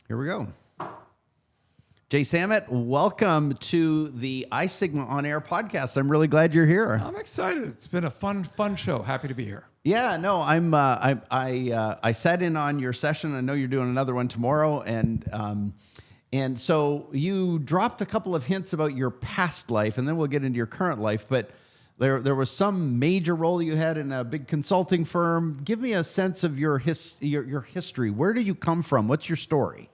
Here we go. Jay Samit, welcome to the iSigma On Air podcast. I'm really glad you're here. I'm excited. It's been a fun show. Happy to be here. Yeah, no, I sat in on your session. I know you're doing another one tomorrow, and so you dropped a couple of hints about your past life, and then we'll get into your current life. But there was some major role you had in a big consulting firm. Give me a sense of your history. Where did you come from? What's your story?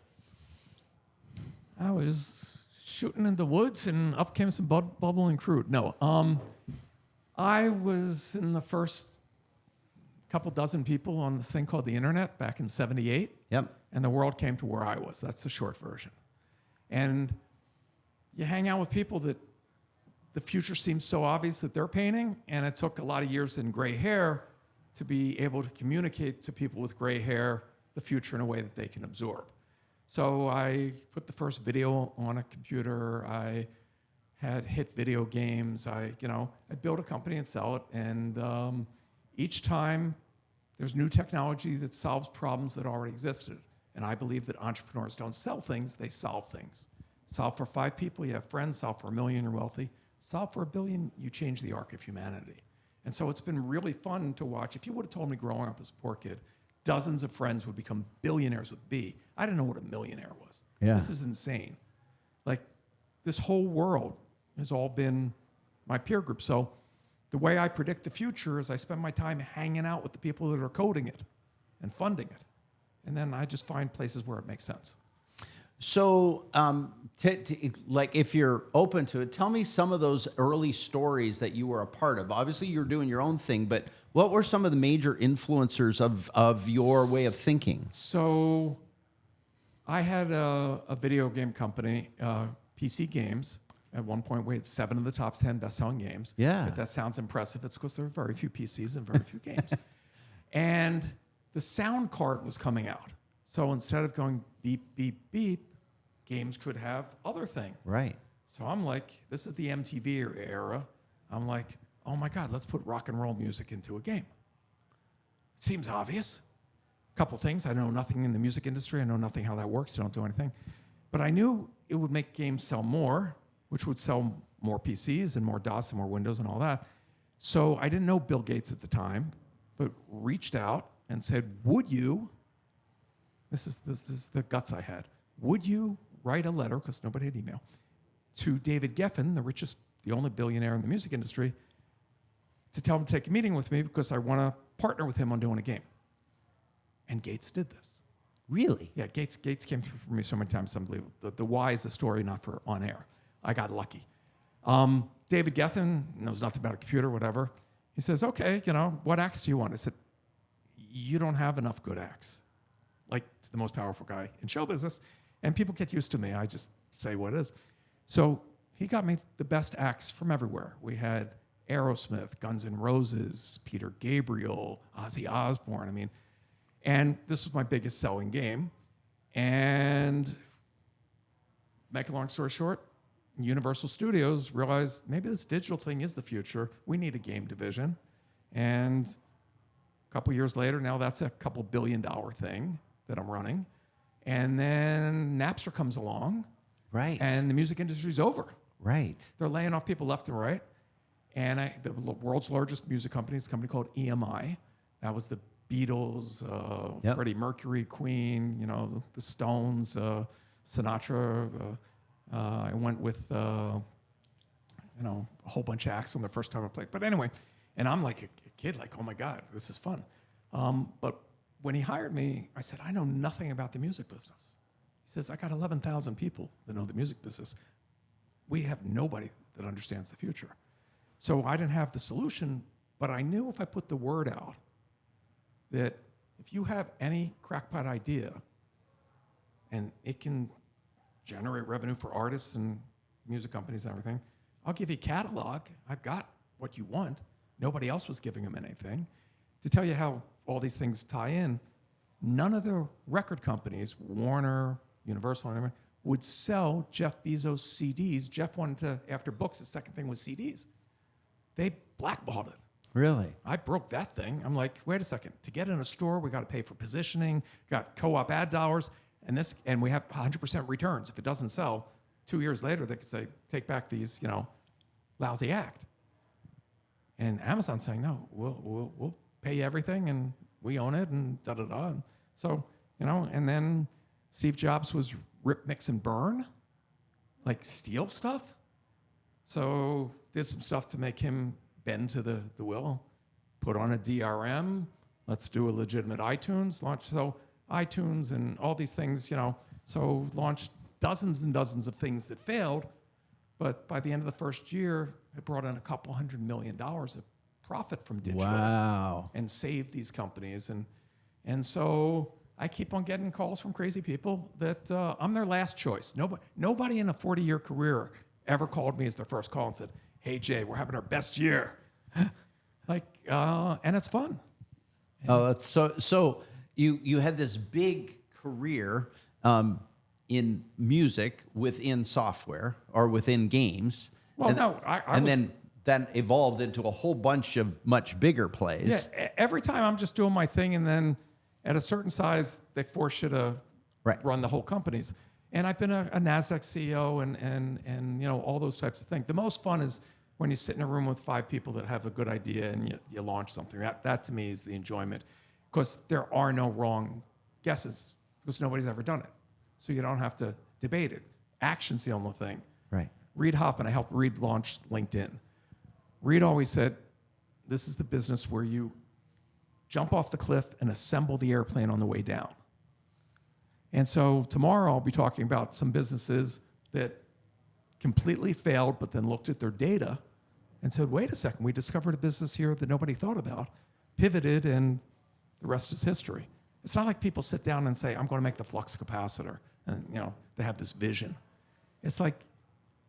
I was shooting in the woods, and up came some bubbling crude. No, I was in the first couple dozen people on this thing called the internet back in '78. Yep. And the world came to where I was. That's the short version. And you hang out with people that the future seems so obvious that they're painting, and it took a lot of years in gray hair to be able to communicate to people with gray hair the future in a way that they can absorb. So I put the first video on a computer. I had hit video games. I build a company and sell it. And each time there's new technology that solves problems that already existed. And I believe that entrepreneurs don't sell things, they solve things. Solve for 5 people, you have friends. Solve for 1 million, you're wealthy. Solve for 1 billion, you change the arc of humanity. And so it's been really fun to watch. If you would have told me growing up as a poor kid, dozens of friends would become billionaires with B, I didn't know what a millionaire was. Yeah. This is insane. Like, this whole world has all been my peer group. So the way I predict the future is I spend my time hanging out with the people that are coding it and funding it. And then I just find places where it makes sense. So, like, if you're open to it, tell me some of those early stories that you were a part of. Obviously, you're doing your own thing, but what were some of the major influencers of your way of thinking? So, I had a video game company, PC Games. At one point, we had 7 of the top 10 best-selling games. Yeah. If that sounds impressive, it's because there are very few PCs and very few games. And the sound card was coming out. So instead of going beep, beep, beep, games could have other thing. Right. So I'm like, this is the MTV era. I'm like, oh my God, let's put rock and roll music into a game. Seems obvious. A couple things. I know nothing in the music industry. I know nothing how that works. I don't do anything. But I knew it would make games sell more, which would sell more PCs and more DOS and more Windows and all that. So I didn't know Bill Gates at the time, but reached out and said, would you, this is the guts I had, would you write a letter, because nobody had email, to David Geffen, the only billionaire in the music industry, to tell him to take a meeting with me because I want to partner with him on doing a game. And Gates did this. Really? Yeah, Gates came through for me so many times, it's unbelievable. The why is the story, not for on air. I got lucky. David Geffen knows nothing about a computer, whatever. He says, okay, what acts do you want? I said, you don't have enough good acts. Like the most powerful guy in show business. And people get used to me. I just say what it is. So he got me the best acts from everywhere. We had Aerosmith, Guns N' Roses, Peter Gabriel, Ozzy Osbourne. And this was my biggest selling game. And make a long story short, Universal Studios realized maybe this digital thing is the future. We need a game division. And a couple years later, now that's a couple $1 billion thing that I'm running. And then Napster comes along. Right. And the music industry's over. Right. They're laying off people left and right. And the world's largest music company is a company called EMI. That was the Beatles, Yep. Freddie Mercury, Queen, the Stones, Sinatra. I went with, a whole bunch of acts on the first time I played. But anyway, and I'm like a kid, like, oh my God, this is fun. But when he hired me, I said, I know nothing about the music business. He says, I got 11,000 people that know the music business. We have nobody that understands the future. So I didn't have the solution, but I knew if I put the word out that if you have any crackpot idea and it can generate revenue for artists and music companies and everything, I'll give you a catalog. I've got what you want. Nobody else was giving them anything. To tell you how all these things tie in, none of the record companies, Warner, Universal, and everything, would sell Jeff Bezos CDs. Jeff wanted to, after books, the second thing was CDs. They blackballed it. Really? I broke that thing. I'm like, wait a second. To get in a store, we got to pay for positioning, got co-op ad dollars. and we have 100% returns. If it doesn't sell, 2 years later, they could say, take back these, lousy act. And Amazon's saying, no, we'll pay you everything, and we own it, and da-da-da. And so, and then Steve Jobs was rip, mix, and burn, like steal stuff. So did some stuff to make him bend to the will, put on a DRM, let's do a legitimate iTunes, launch so iTunes and all these things, so launched dozens and dozens of things that failed, but by the end of the first year, it brought in $200 million of profit from digital. Wow. And saved these companies. And so I keep on getting calls from crazy people that I'm their last choice. Nobody in a 40-year career ever called me as their first call and said, hey, Jay, we're having our best year. And it's fun. Oh, that's so you had this big career in music within software or within games. Well, and, no, and then evolved into a whole bunch of much bigger plays. Yeah, every time I'm just doing my thing, and then at a certain size, they force you to run the whole companies. And I've been a NASDAQ CEO and all those types of things. The most fun is when you sit in a room with 5 people that have a good idea and you launch something. That to me is the enjoyment, because there are no wrong guesses, because nobody's ever done it. So you don't have to debate it. Action's the only thing. Right. Reid Hoffman, I helped Reid launch LinkedIn. Reid always said, this is the business where you jump off the cliff and assemble the airplane on the way down. And so tomorrow I'll be talking about some businesses that completely failed, but then looked at their data and said, wait a second, we discovered a business here that nobody thought about, pivoted, and the rest is history. It's not like people sit down and say, I'm going to make the flux capacitor, and they have this vision. It's like,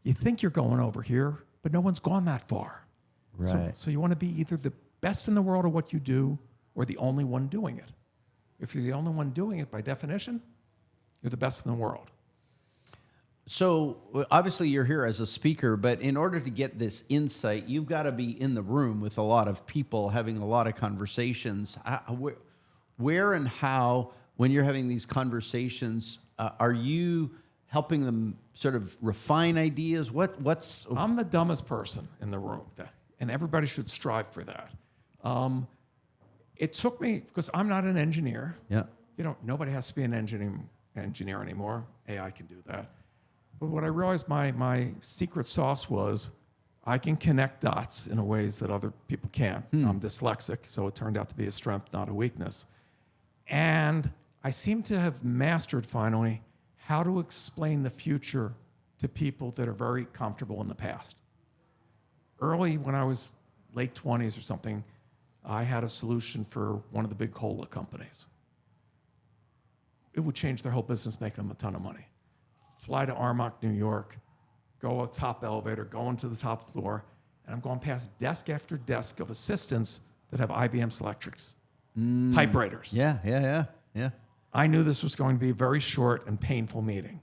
you think you're going over here, but no one's gone that far. Right. So you want to be either the best in the world at what you do or the only one doing it. If you're the only one doing it, by definition, you're the best in the world. So obviously you're here as a speaker, but in order to get this insight, you've got to be in the room with a lot of people, having a lot of conversations. Where and how, when you're having these conversations, are you helping them sort of refine ideas? What's? I'm the dumbest person in the room, and everybody should strive for that. It took me, because I'm not an engineer. Yeah. Nobody has to be an engineer anymore. AI can do that. But what I realized my secret sauce was, I can connect dots in ways that other people can't. I'm dyslexic, so it turned out to be a strength, not a weakness. And I seem to have mastered finally how to explain the future to people that are very comfortable in the past. Early, when I was late 20s or something, I had a solution for one of the big cola companies. It would change their whole business, make them a ton of money. Fly to Armonk, New York, go a top elevator, go into the top floor, and I'm going past desk after desk of assistants that have IBM Selectrics, typewriters. Yeah. I knew this was going to be a very short and painful meeting,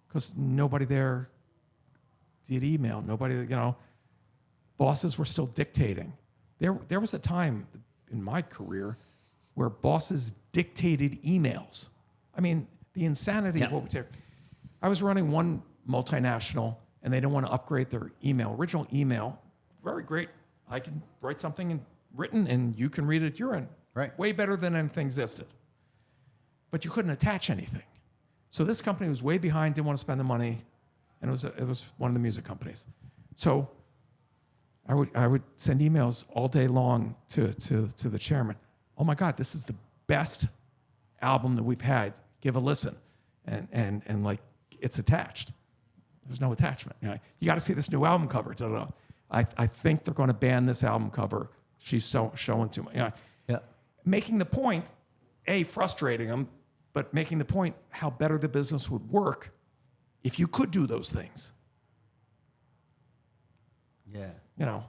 because nobody there did email. Nobody, bosses were still dictating. There was a time in my career where bosses dictated emails. I mean, the insanity of what we did. I was running one multinational, and they didn't want to upgrade their email. Original email, very great. I can write something in written, and you can read it at your end. Right. Way better than anything existed. But you couldn't attach anything. So this company was way behind, didn't want to spend the money, and it was one of the music companies. So I would send emails all day long to the chairman. Oh my God, this is the best album that we've had. Give a listen, and like, it's attached. There's no attachment. You got to see this new album cover. I think they're going to ban this album cover. She's showing too much. Yeah. Making the point, frustrating them, but making the point how better the business would work if you could do those things. Yeah.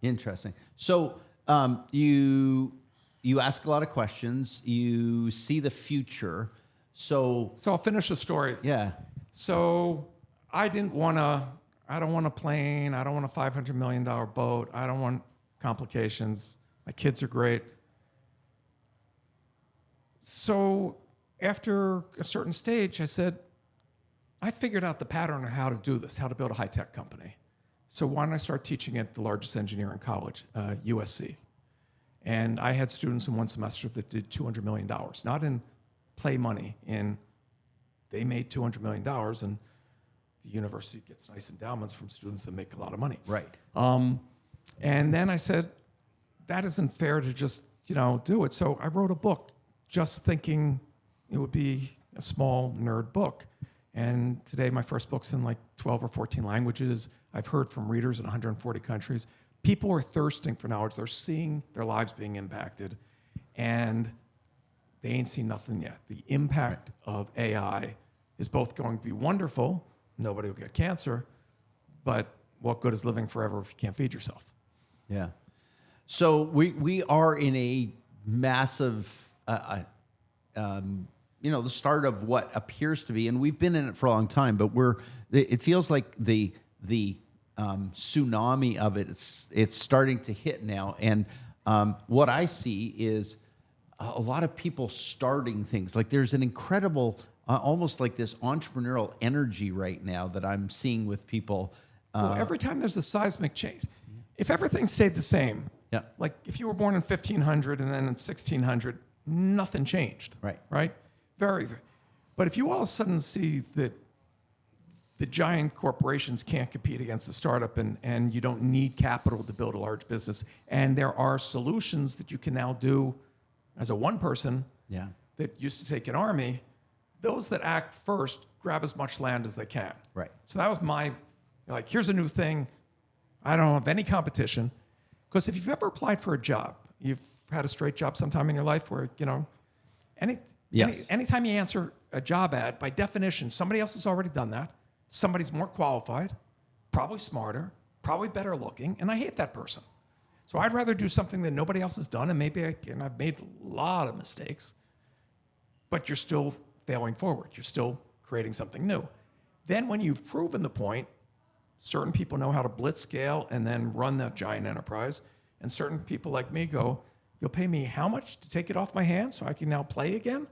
Interesting. So you ask a lot of questions. You see the future. So I'll finish the story. Yeah. So I don't want a plane. I don't want a $500 million boat. I don't want complications. My kids are great. So after a certain stage, I said, I figured out the pattern of how to do this, how to build a high-tech company. So why don't I start teaching at the largest engineering college, USC? And I had students in one semester that did $200 million, not in play money, they made $200 million, and the university gets nice endowments from students that make a lot of money. Right. And then I said, that isn't fair to just, do it. So I wrote a book just thinking it would be a small nerd book. And today my first book's in like 12 or 14 languages. I've heard from readers in 140 countries. People are thirsting for knowledge. They're seeing their lives being impacted, and they ain't seen nothing yet. The impact of AI is both going to be wonderful. Nobody will get cancer, but what good is living forever if you can't feed yourself? Yeah. So we are in a massive, the start of what appears to be, and we've been in it for a long time, but it feels like the tsunami of it. It's starting to hit now, and what I see is a lot of people starting things. Like there's an incredible, almost like this entrepreneurial energy right now that I'm seeing with people. Well, every time there's a seismic change, if everything stayed the same, yeah, like if you were born in 1500 and then in 1600, nothing changed. Right. Right. Very, very. But if you all of a sudden see that the giant corporations can't compete against the startup, and you don't need capital to build a large business, and there are solutions that you can now do as a one person yeah, that used to take an army, those that act first grab as much land as they can. right, So that was here's a new thing. I don't have any competition. Because if you've ever applied for a job, you've had a straight job sometime in your life where, anytime you answer a job ad, by definition, somebody else has already done that. Somebody's more qualified, probably smarter, probably better looking, and I hate that person. So I'd rather do something that nobody else has done, and I've made a lot of mistakes, but you're still failing forward. You're still creating something new. Then when you've proven the point, certain people know how to blitz scale and then run that giant enterprise, and certain people like me go, you'll pay me how much to take it off my hands so I can now play again?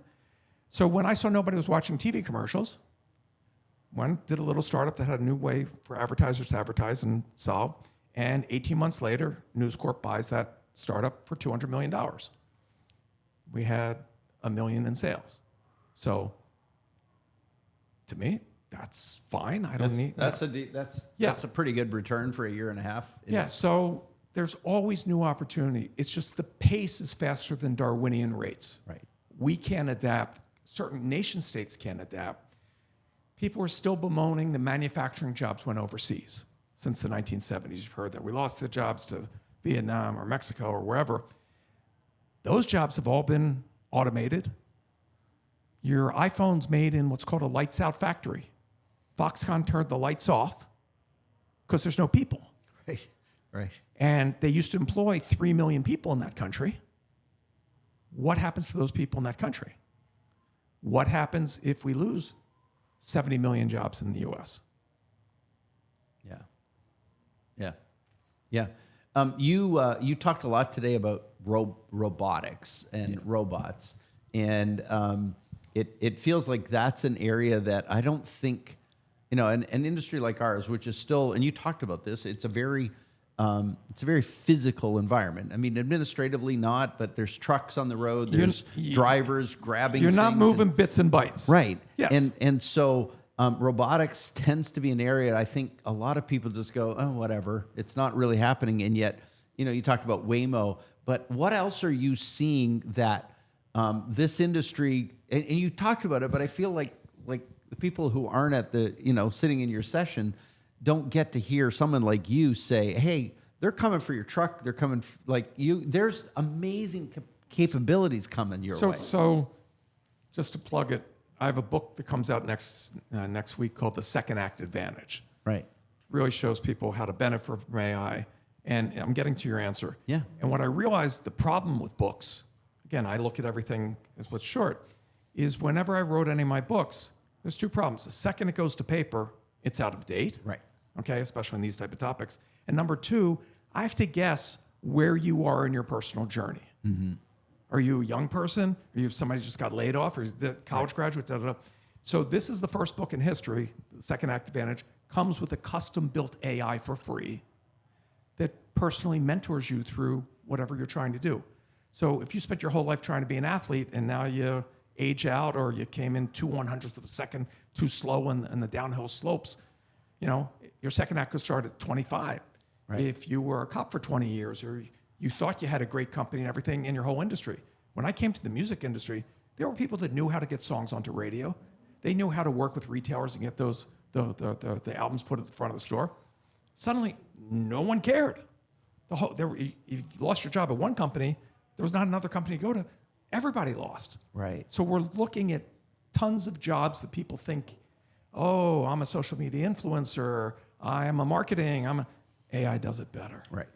So when I saw nobody was watching TV commercials, did a little startup that had a new way for advertisers to advertise and solve. And 18 months later, News Corp buys that startup for $200 million. We had $1 million in sales. So to me, that's fine. I don't need that's a pretty good return for a year and a half. Yeah. So there's always new opportunity. It's just the pace is faster than Darwinian rates. Right. We can't adapt. Certain nation states can't adapt. People are still bemoaning the manufacturing jobs went overseas since the 1970s. You've heard that. We lost the jobs to Vietnam or Mexico or wherever. Those jobs have all been automated. Your iPhone's made in what's called a lights out factory. Foxconn turned the lights off because there's no people. Right, right. And they used to employ 3 million people in that country. What happens to those people in that country? What happens if we lose 70 million jobs in the US? Yeah. Yeah. Yeah. You talked a lot today about robotics and robots. And it feels like that's an area that I don't think, an industry like ours, which is still, and you talked about this, it's a very physical environment. I mean, administratively not, but there's trucks on the road, there's drivers grabbing You're not things moving bits and bytes. Right. Yes. And so robotics tends to be an area I think a lot of people just go, oh, whatever. It's not really happening. And yet, you talked about Waymo, but what else are you seeing that this industry, and you talked about it, but I feel like the people who aren't at the, sitting in your session don't get to hear someone like you say, hey, they're coming for your truck. They're coming like you. There's amazing capabilities coming your way. So just to plug it, I have a book that comes out next week called The Second Act Advantage. Right. Really shows people how to benefit from AI. And I'm getting to your answer. Yeah. And what I realized the problem with books, again, I look at everything as what's short, is whenever I wrote any of my books, there's two problems. The second it goes to paper, it's out of date. Right. Okay, especially on these type of topics. And number two, I have to guess where you are in your personal journey. Mm-hmm. Are you a young person? Are you somebody who just got laid off? Or the college graduate? Da, da, da. So this is the first book in history, The Second Act Advantage, comes with a custom-built AI for free that personally mentors you through whatever you're trying to do. So if you spent your whole life trying to be an athlete and now you age out or you came in 2/100ths of a second too slow in the downhill slopes, you know, your second act could start at 25. Right. If you were a cop for 20 years or you thought you had a great company and everything in your whole industry. When I came to the music industry, there were people that knew how to get songs onto radio. They knew how to work with retailers and get those the albums put at the front of the store. Suddenly, no one cared. You lost your job at one company, there was not another company to go to. Everybody lost. Right. So we're looking at tons of jobs that people think, oh, I'm a social media influencer, I am a marketing, AI does it better. Right.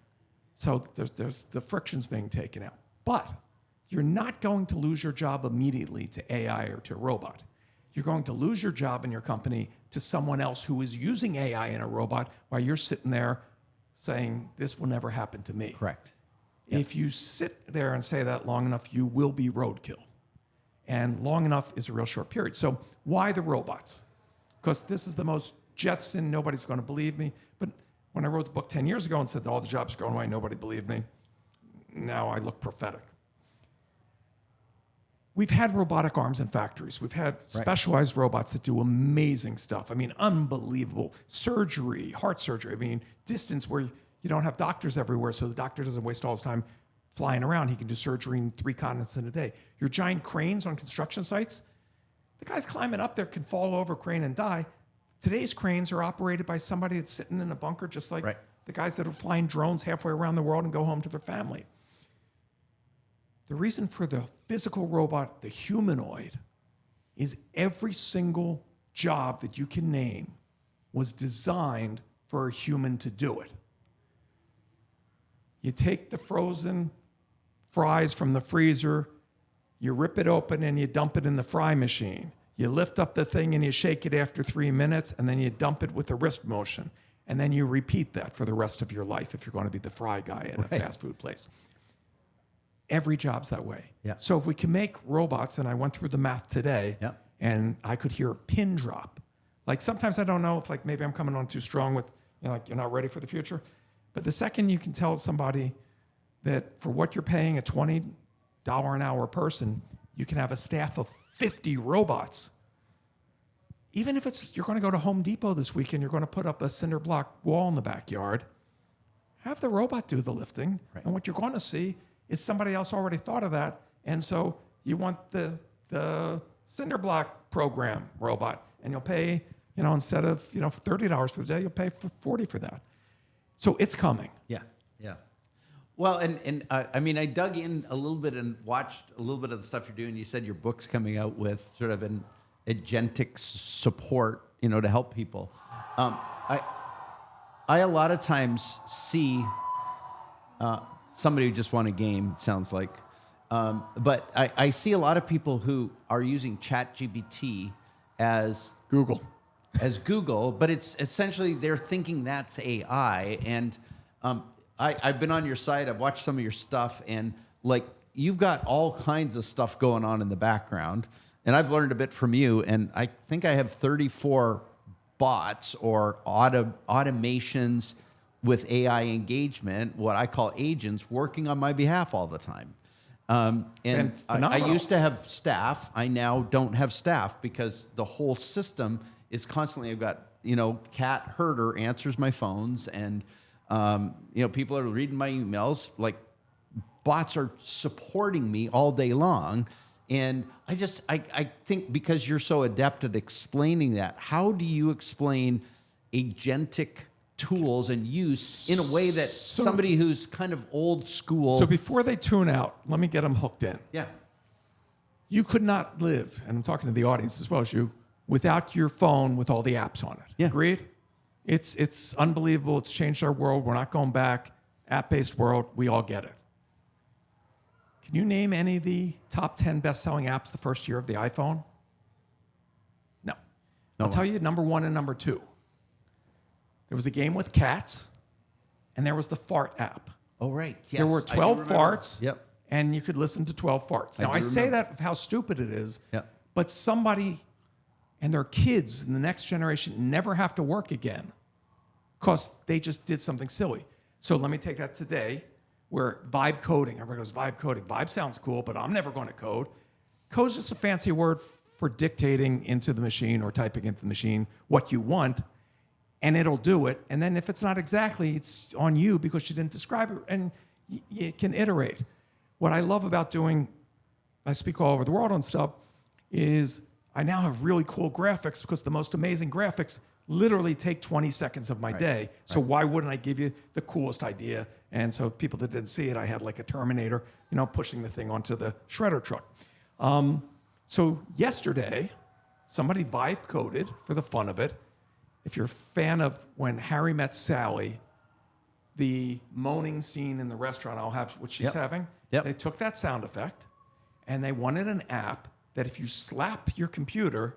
So there's the friction's being taken out. But you're not going to lose your job immediately to AI or to a robot. You're going to lose your job in your company to someone else who is using AI and a robot while you're sitting there saying, this will never happen to me. Correct. If you sit there and say that long enough, you will be roadkill. And long enough is a real short period. So why the robots? Because this is the most Jetson, nobody's going to believe me. But when I wrote the book 10 years ago and said all the jobs are going away, nobody believed me. Now I look prophetic. We've had robotic arms in factories. We've had specialized robots that do amazing stuff. I mean, unbelievable. Surgery, heart surgery. I mean, distance where you don't have doctors everywhere, so the doctor doesn't waste all his time flying around. He can do surgery in 3 continents in a day. Your giant cranes on construction sites, the guys climbing up there can fall over a crane and die. Today's cranes are operated by somebody that's sitting in a bunker, just like the guys that are flying drones halfway around the world and go home to their family. The reason for the physical robot, the humanoid, is every single job that you can name was designed for a human to do it. You take the frozen fries from the freezer, you rip it open and you dump it in the fry machine. You lift up the thing and you shake it after 3 minutes, and then you dump it with a wrist motion. And then you repeat that for the rest of your life if you're going to be the fry guy at a fast food place. Every job's that way. Yeah. So if we can make robots, and I went through the math today, and I could hear a pin drop. Like sometimes I don't know if like maybe I'm coming on too strong with, you know, like you're not ready for the future. But the second you can tell somebody that for what you're paying a $20 an hour person, you can have a staff of 50 robots. Even if it's you're going to go to Home Depot this weekend, you're going to put up a cinder block wall in the backyard, have the robot do the lifting. And what you're going to see is somebody else already thought of that. And so you want the cinder block program robot, and you'll pay, you know, instead of, you know, $30 for the day, you'll pay for $40 for that. So it's coming. Yeah, yeah. Well, and I mean, I dug in a little bit and watched a little bit of the stuff you're doing. You said your book's coming out with sort of an agentic support, you know, to help people. I a lot of times see somebody who just won a game, it sounds like. But I see a lot of people who are using ChatGPT as Google, but it's essentially they're thinking that's AI. And I've been on your site, I've watched some of your stuff, and like you've got all kinds of stuff going on in the background. And I've learned a bit from you, and I think I have 34 bots or automations with AI engagement, what I call agents, working on my behalf all the time. And I used to have staff. I now don't have staff because the whole system is constantly, I've got, you know, Cat Herder answers my phones, and, you know, people are reading my emails. Like, bots are supporting me all day long. And I think because you're so adept at explaining that, how do you explain agentic tools and use in a way that somebody who's kind of old school... So before they tune out, let me get them hooked in. Yeah. You could not live, and I'm talking to the audience as well as you, without your phone with all the apps on it. Yeah. Agreed? It's unbelievable. It's changed our world. We're not going back. App-based world. We all get it. Can you name any of the top 10 best-selling apps the first year of the iPhone? No. I'll tell you number 1 and number 2. There was a game with cats, and there was the fart app. Oh, right. Yes. There were 12 farts, and you could listen to 12 farts. Now, I say that of how stupid it is, Yep. but somebody and their kids in the next generation never have to work again because they just did something silly. So let me take that today, where vibe coding, everybody goes, vibe coding. Vibe sounds cool, but I'm never going to code. Code's just a fancy word for dictating into the machine or typing into the machine what you want, and it'll do it. And then if it's not exactly, it's on you because you didn't describe it, and you can iterate. What I love about doing, I speak all over the world on stuff, is I now have really cool graphics because the most amazing graphics literally take 20 seconds of my day. So why wouldn't I give you the coolest idea? And so people that didn't see it, I had like a Terminator, pushing the thing onto the shredder truck. So yesterday, somebody vibe coded for the fun of it. If you're a fan of When Harry Met Sally, the moaning scene in the restaurant, I'll have what she's having. Yep. They took that sound effect and they wanted an app that if you slap your computer,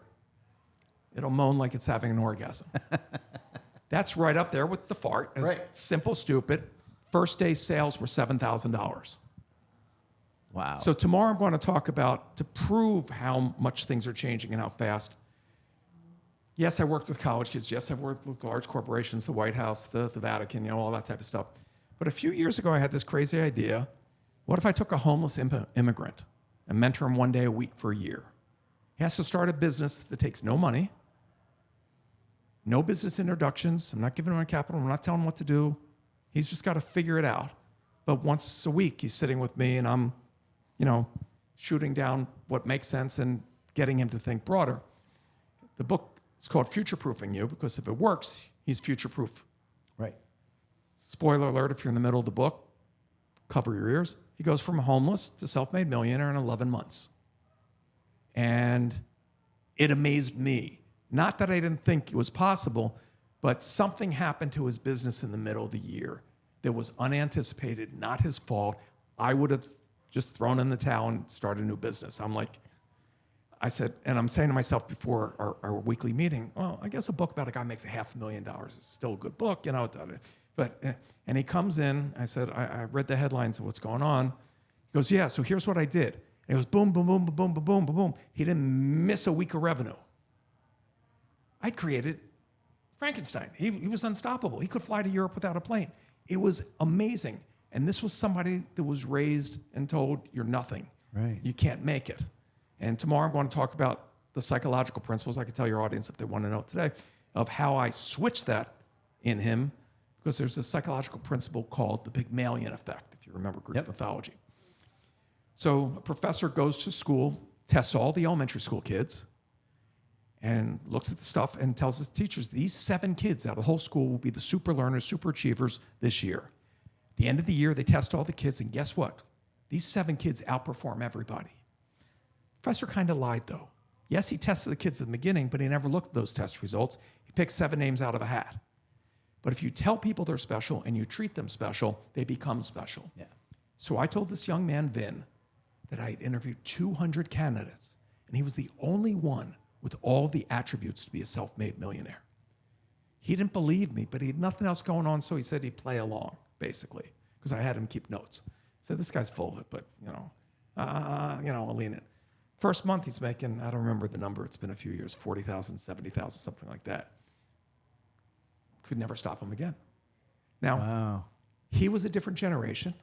it'll moan like it's having an orgasm. That's right up there with the fart. It's simple, stupid. First day sales were $7,000. Wow. So tomorrow I'm going to talk about, to prove how much things are changing and how fast. Yes, I worked with college kids. Yes, I've worked with large corporations, the White House, the Vatican, all that type of stuff. But a few years ago, I had this crazy idea. What if I took a homeless immigrant and mentor him one day a week for a year? He has to start a business that takes no money, no business introductions. I'm not giving him a capital. I'm not telling him what to do. He's just got to figure it out. But once a week, he's sitting with me and I'm, shooting down what makes sense and getting him to think broader. The book is called Future-Proofing You because if it works, he's future-proof. Right. Spoiler alert, if you're in the middle of the book, cover your ears. He goes from homeless to self-made millionaire in 11 months. And it amazed me. Not that I didn't think it was possible, but something happened to his business in the middle of the year that was unanticipated, not his fault. I would have just thrown in the towel and started a new business. I said, and I'm saying to myself before our weekly meeting, well, I guess a book about a guy makes $500,000 is still a good book, But and he comes in. I said, I read the headlines of what's going on. He goes, yeah. So here's what I did. And it was boom, boom, boom, boom, boom, boom, boom, boom. He didn't miss a week of revenue. I'd created Frankenstein. He was unstoppable. He could fly to Europe without a plane. It was amazing. And this was somebody that was raised and told, you're nothing. Right. You can't make it. And tomorrow I'm going to talk about the psychological principles. I can tell your audience if they want to know today of how I switched that in him, because there's a psychological principle called the Pygmalion effect, if you remember Greek mythology. So a professor goes to school, tests all the elementary school kids, and looks at the stuff and tells his teachers, these 7 kids out of the whole school will be the super learners, super achievers this year. At the end of the year, they test all the kids, and guess what? These 7 kids outperform everybody. Professor kind of lied, though. Yes, he tested the kids at the beginning, but he never looked at those test results. He picked 7 names out of a hat. But if you tell people they're special and you treat them special, they become special. Yeah. So I told this young man, Vin, that I had interviewed 200 candidates, and he was the only one with all the attributes to be a self-made millionaire. He didn't believe me, but he had nothing else going on, so he said he'd play along, basically, because I had him keep notes. So this guy's full of it, but, I'll lean in. First month he's making, I don't remember the number, it's been a few years, 40,000, 70,000, something like that. Could never stop him again. Now, He was a different generation.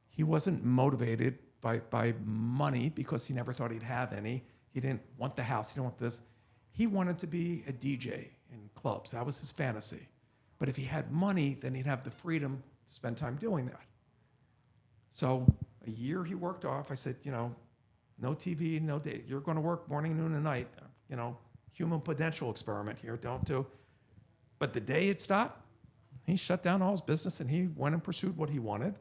He wasn't motivated by money because he never thought he'd have any. He didn't want the house, he didn't want this. He wanted to be a DJ in clubs. That was his fantasy. But if he had money, then he'd have the freedom to spend time doing that. So a year he worked off. I said, no TV, no day. You're going to work morning, noon, and night. Human potential experiment here. Don't do. But the day it stopped, he shut down all his business and he went and pursued what he wanted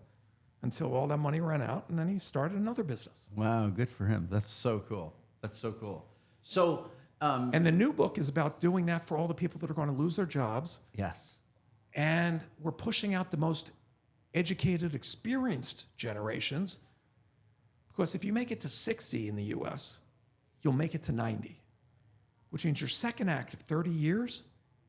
until all that money ran out, and then he started another business. Wow, good for him. That's so cool. That's so cool. So, and the new book is about doing that for all the people that are going to lose their jobs. yes. And we're pushing out the most educated, experienced generations, because if you make it to 60 in the US, you'll make it to 90, which means your second act of 30 years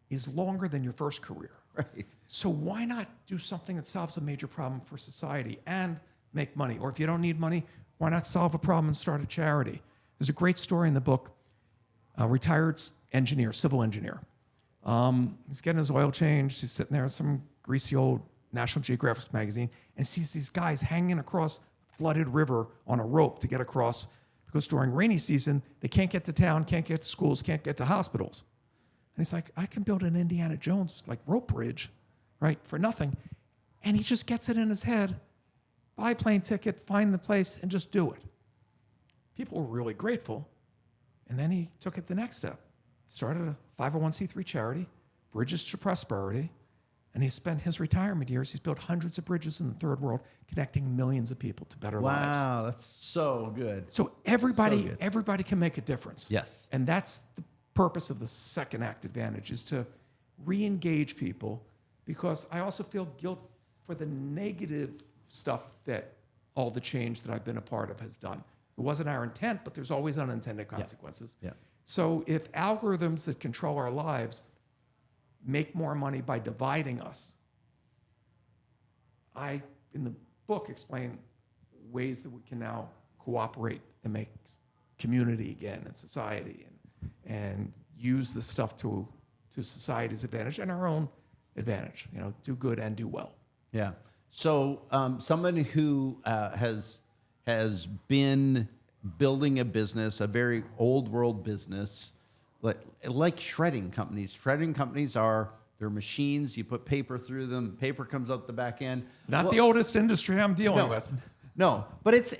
is longer than your first career. Right. So why not do something that solves a major problem for society? And make money? Or if you don't need money, why not solve a problem and start a charity? There's a great story in the book, a retired engineer, civil engineer. He's getting his oil changed. He's sitting there in some greasy old National Geographic magazine and sees these guys hanging across a flooded river on a rope to get across because during rainy season, they can't get to town, can't get to schools, can't get to hospitals. And he's like, I can build an Indiana Jones like rope bridge, right, for nothing. And he just gets it in his head, buy a plane ticket, find the place, and just do it. People were really grateful. And then he took it the next step. Started a 501c3 charity, Bridges to Prosperity, and he spent his retirement years, he's built hundreds of bridges in the third world, connecting millions of people to better lives. Wow, that's so good. So everybody can make a difference. Yes. And that's the purpose of the second act advantage, is to re-engage people, because I also feel guilt for the negative stuff that all the change that I've been a part of has done. It wasn't our intent, but there's always unintended consequences. Yeah. So if algorithms that control our lives make more money by dividing us, I, in the book, explain ways that we can now cooperate and make community again and society and use this stuff to society's advantage and our own advantage, do good and do well. Yeah. So someone who has been building a business, a very old world business, like shredding companies. Shredding companies they're machines. You put paper through them. Paper comes out the back end. It's not the oldest industry I'm dealing with. No, but it's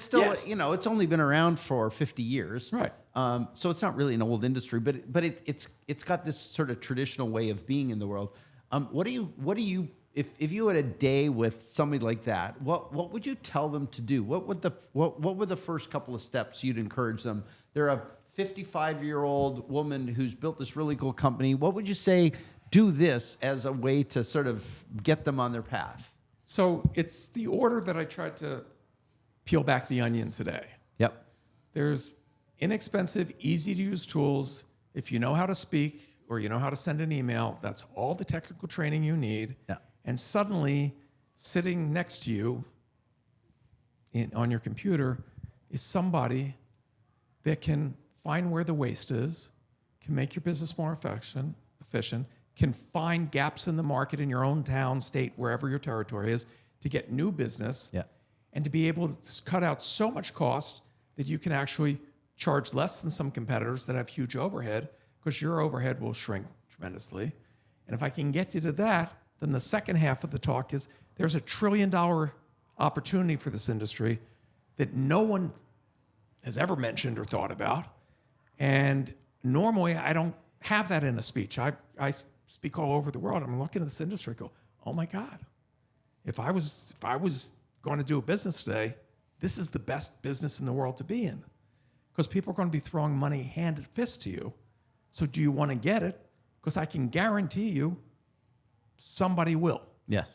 still, Yes. it's only been around for 50 years. Right. So it's not really an old industry, but it's got this sort of traditional way of being in the world. What do you if you had a day with somebody like that, what would you tell them to do? What were the first couple of steps you'd encourage them? They're a 55-year-old woman who's built this really cool company. What would you say, do this as a way to sort of get them on their path? So it's the order that I tried to peel back the onion today. Yep. There's inexpensive, easy-to-use tools. If you know how to speak or you know how to send an email, that's all the technical training you need. Yeah. And suddenly, sitting next to you on your computer is somebody that can find where the waste is, can make your business more efficient, can find gaps in the market in your own town, state, wherever your territory is, to get new business, and to be able to cut out so much cost that you can actually charge less than some competitors that have huge overhead, because your overhead will shrink tremendously. And if I can get you to that, then the second half of the talk is there's $1 trillion opportunity for this industry that no one has ever mentioned or thought about. And normally I don't have that in a speech. I speak all over the world. I'm looking at this industry and go, oh my God, if I was going to do a business today, this is the best business in the world to be in. Because people are going to be throwing money hand and fist to you. So do you want to get it? Because I can guarantee you somebody will. Yes.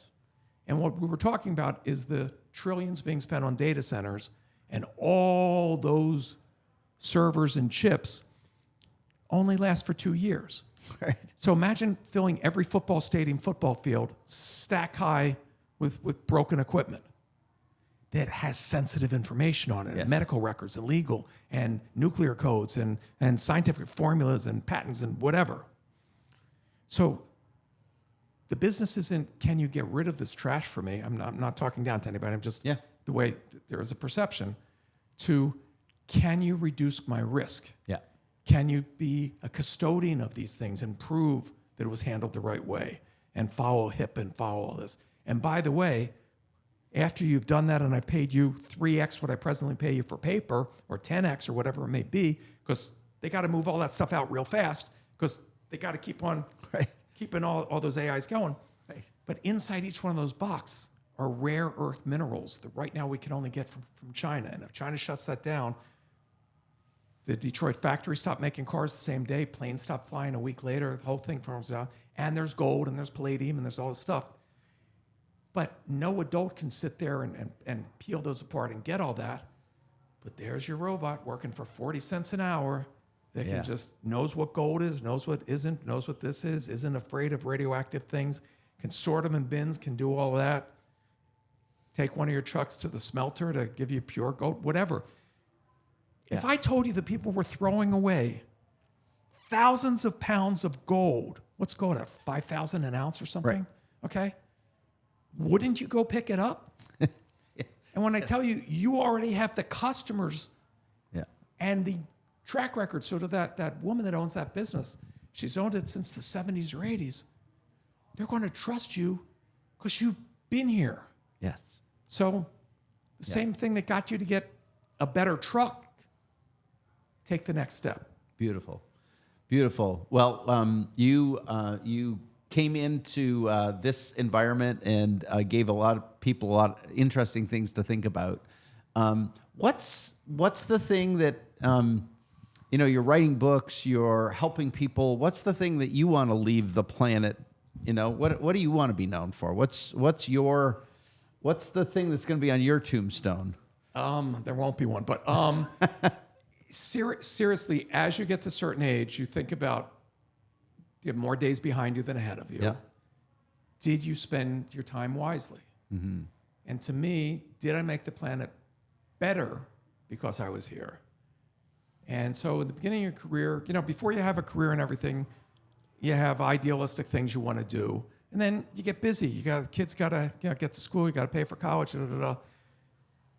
And what we were talking about is the trillions being spent on data centers, and all those servers and chips only last for 2 years. Right. So imagine filling every football stadium, football field, stack high with broken equipment that has sensitive information on it, Yes. medical records and legal and nuclear codes and scientific formulas and patents and whatever. So the business isn't, can you get rid of this trash for me? I'm not talking down to anybody. I'm just the way there is a perception to, can you reduce my risk? Yeah. Can you be a custodian of these things and prove that it was handled the right way and follow HIP and follow all this? And by the way, after you've done that and I paid you 3x what I presently pay you for paper, or 10x or whatever it may be, because they got to move all that stuff out real fast because they got to keep on keeping all those AIs going. Right. But inside each one of those boxes are rare earth minerals that right now we can only get from China. And if China shuts that down, the Detroit factory stopped making cars the same day, planes stopped flying a week later, the whole thing falls down. And there's gold and there's palladium and there's all this stuff. But no adult can sit there and peel those apart and get all that. But there's your robot working for 40 cents an hour that can just, knows what gold is, knows what isn't, knows what this is, isn't afraid of radioactive things, can sort them in bins, can do all that. take one of your trucks to the smelter to give you pure gold, whatever. If Yeah. I told you that people were throwing away thousands of pounds of gold, what's gold at 5,000 an ounce or something? Right. Okay. Wouldn't you go pick it up? And when I tell you, you already have the customers Yeah. and the track record. So to that woman that owns that business, she's owned it since the 70s or 80s. They're going to trust you because you've been here. Yes. So the same thing that got you to get a better truck, take the next step. Beautiful. Beautiful. Well, you came into this environment and gave a lot of people a lot of interesting things to think about. What's the thing that you're writing books, you're helping people. What's the thing that you want to leave the planet? What do you want to be known for? What's the thing that's going to be on your tombstone? There won't be one, but seriously, as you get to a certain age, you think about you have more days behind you than ahead of you. Yeah. Did you spend your time wisely? Mm-hmm. And to me, did I make the planet better because I was here? And so at the beginning of your career, before you have a career and everything, you have idealistic things you want to do. And then you get busy. Kids got to get to school. You got to pay for college. Da, da, da.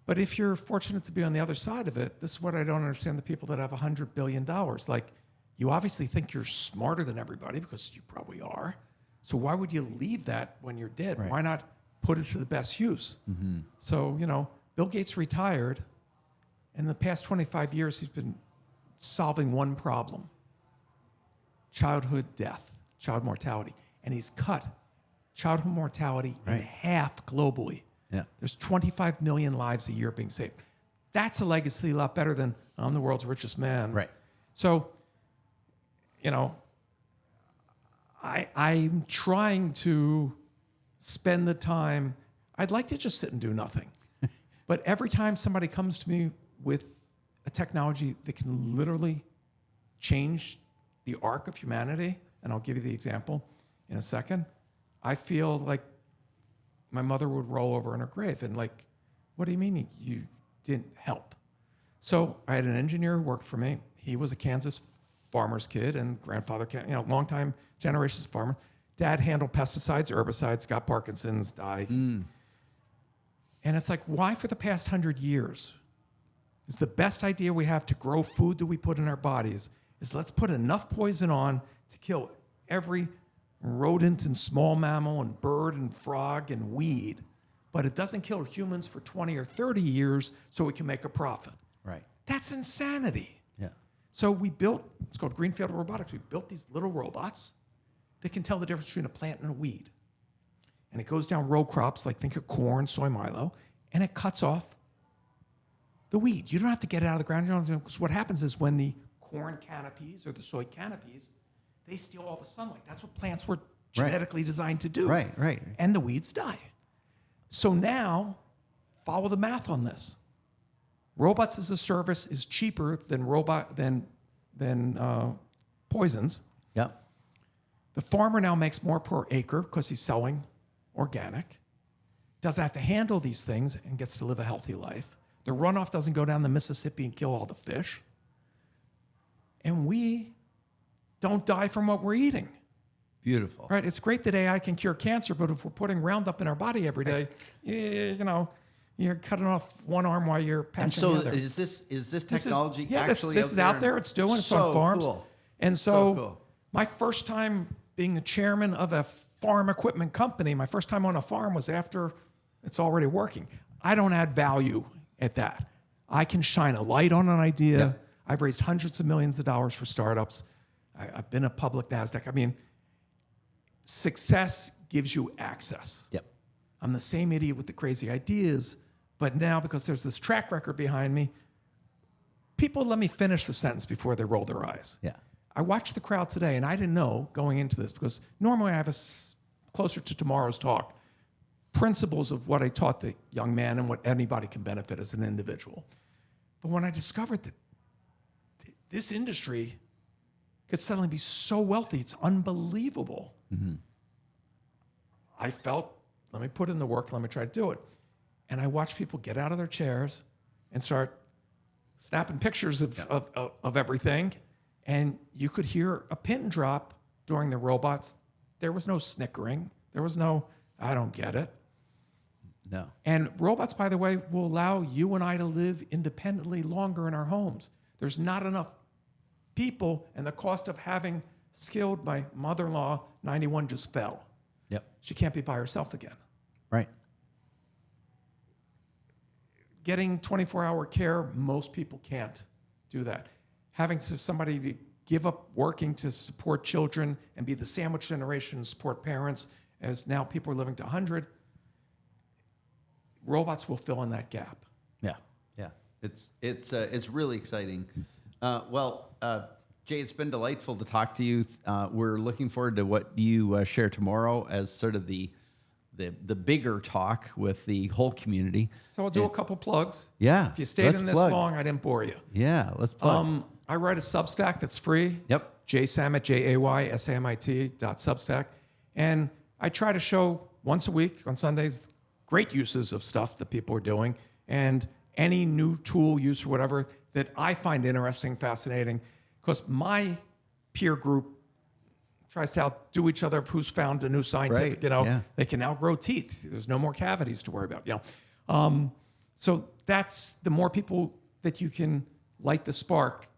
But if you're fortunate to be on the other side of it, this is what I don't understand the people that have $100 billion. Like, you obviously think you're smarter than everybody because you probably are. So why would you leave that when you're dead? Right. Why not put it to the best use? Mm-hmm. So, Bill Gates retired. In the past 25 years, he's been solving one problem: childhood death, child mortality. And he's cut childhood mortality in half globally. Yeah. There's 25 million lives a year being saved. That's a legacy a lot better than I'm the world's richest man. Right. So, I'm trying to spend the time. I'd like to just sit and do nothing. But every time somebody comes to me with a technology that can literally change the arc of humanity, and I'll give you the example in a second, I feel like my mother would roll over in her grave and like, what do you mean you didn't help? So I had an engineer who worked for me. He was a Kansas farmer's kid and grandfather, long time generations of farmer. Dad handled pesticides, herbicides, got Parkinson's, died. And it's like, why for the past 100 years is the best idea we have to grow food that we put in our bodies is let's put enough poison on to kill every rodent and small mammal and bird and frog and weed, but it doesn't kill humans for 20 or 30 years so we can make a profit. Right. That's insanity. Yeah. So we built, it's called Greenfield Robotics. We built these little robots that can tell the difference between a plant and a weed. And it goes down row crops, like think of corn, soy, milo, and it cuts off the weed. You don't have to get it out of the ground. Because what happens is when the corn canopies or the soy canopies, they steal all the sunlight. That's what plants were genetically designed to do. Right. And the weeds die. So now, follow the math on this. Robots as a service is cheaper than poisons. Yeah. The farmer now makes more per acre because he's selling organic. Doesn't have to handle these things and gets to live a healthy life. The runoff doesn't go down the Mississippi and kill all the fish. And we don't die from what we're eating. Beautiful. Right? It's great that AI can cure cancer, but if we're putting Roundup in our body every day, you're cutting off one arm while you're patching And so the other. is this technology This is out there. It's doing. It's so on farms. Cool. And So cool. My first time being the chairman of a farm equipment company, my first time on a farm was after it's already working. I don't add value at that. I can shine a light on an idea. Yeah. I've raised hundreds of millions of dollars for startups. I've been a public NASDAQ. I mean, success gives you access. Yep. I'm the same idiot with the crazy ideas, but now because there's this track record behind me, people let me finish the sentence before they roll their eyes. Yeah. I watched the crowd today, and I didn't know going into this because normally I have closer to tomorrow's talk, principles of what I taught the young man and what anybody can benefit as an individual. But when I discovered that this industry could suddenly be so wealthy, it's unbelievable. Mm-hmm. I felt, let me put in the work, let me try to do it. and I watched people get out of their chairs and start snapping pictures of everything. And you could hear a pin drop during the robots. There was no snickering. There was no, I don't get it. No. And robots, by the way, will allow you and I to live independently longer in our homes. There's not enough people, and the cost of having skilled, my mother-in-law, 91, just fell. Yep. She can't be by herself again. Right. Getting 24-hour care, most people can't do that. Having somebody to give up working to support children and be the sandwich generation and support parents, as now people are living to 100, robots will fill in that gap. Yeah. Yeah. It's really exciting. Jay, it's been delightful to talk to you. We're looking forward to what you share tomorrow as sort of the bigger talk with the whole community. So I'll do a couple plugs. Yeah. If you stayed in this long, I didn't bore you. Yeah, let's plug. I write a Substack that's free. Yep. Samit, JAYSAMIT.substack. And I try to show once a week on Sundays great uses of stuff that people are doing and any new tool use or whatever that I find interesting, fascinating, because my peer group tries to outdo each other of who's found a new scientific, they can now grow teeth. There's no more cavities to worry about, So that's the more people that you can light the spark,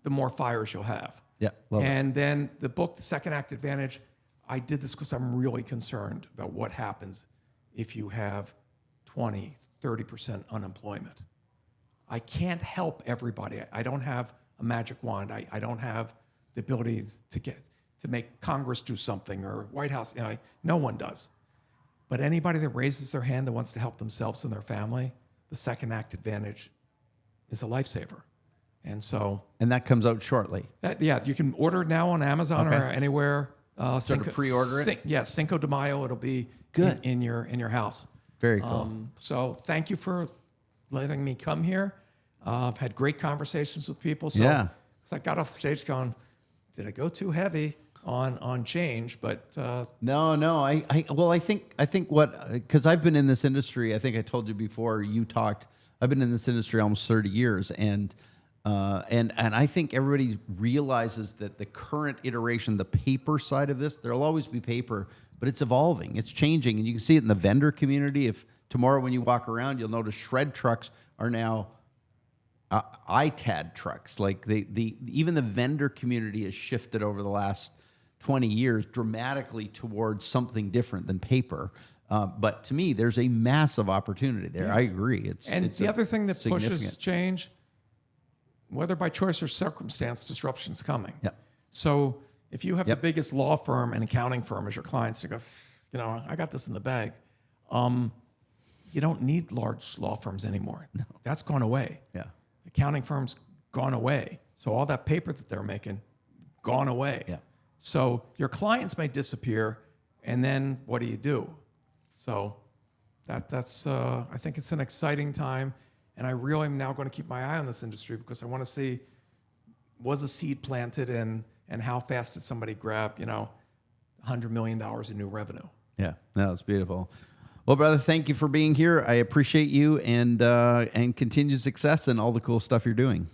the more fires you'll have. Yeah. And then the book, The Second Act Advantage, I did this because I'm really concerned about what happens if you have 20, 30% unemployment. I can't help everybody. I don't have a magic wand. I don't have the ability to make Congress do something or White House. No one does. But anybody that raises their hand that wants to help themselves and their family, the Second Act Advantage is a lifesaver. And that comes out shortly. You can order it now on Amazon or anywhere. Sort of pre-order it? Cinco de Mayo, it'll be good in your house. Very cool. So thank you for letting me come here. I've had great conversations with people. So I got off the stage going, did I go too heavy on change? But no. I think because I've been in this industry. I think I told you before you talked. I've been in this industry almost 30 years, and I think everybody realizes that the current iteration, the paper side of this, there'll always be paper, but it's evolving, it's changing, and you can see it in the vendor community. If tomorrow when you walk around, you'll notice shred trucks are now ITAD trucks. Like even the vendor community has shifted over the last 20 years dramatically towards something different than paper. But to me, there's a massive opportunity there. I agree. It's the other thing that pushes change, whether by choice or circumstance, disruption's coming. Yeah. So if you have the biggest law firm and accounting firm as your clients, you go, I got this in the bag. You don't need large law firms anymore. No. That's gone away. Yeah. Accounting firms gone away. So all that paper that they're making, gone away. Yeah. So your clients may disappear, and then what do you do? So that's I think it's an exciting time, and I really am now going to keep my eye on this industry because I want to see, was a seed planted and how fast did somebody grab $100 million in new revenue? Yeah, no, it's beautiful. Well, brother, thank you for being here. I appreciate you and continued success and all the cool stuff you're doing.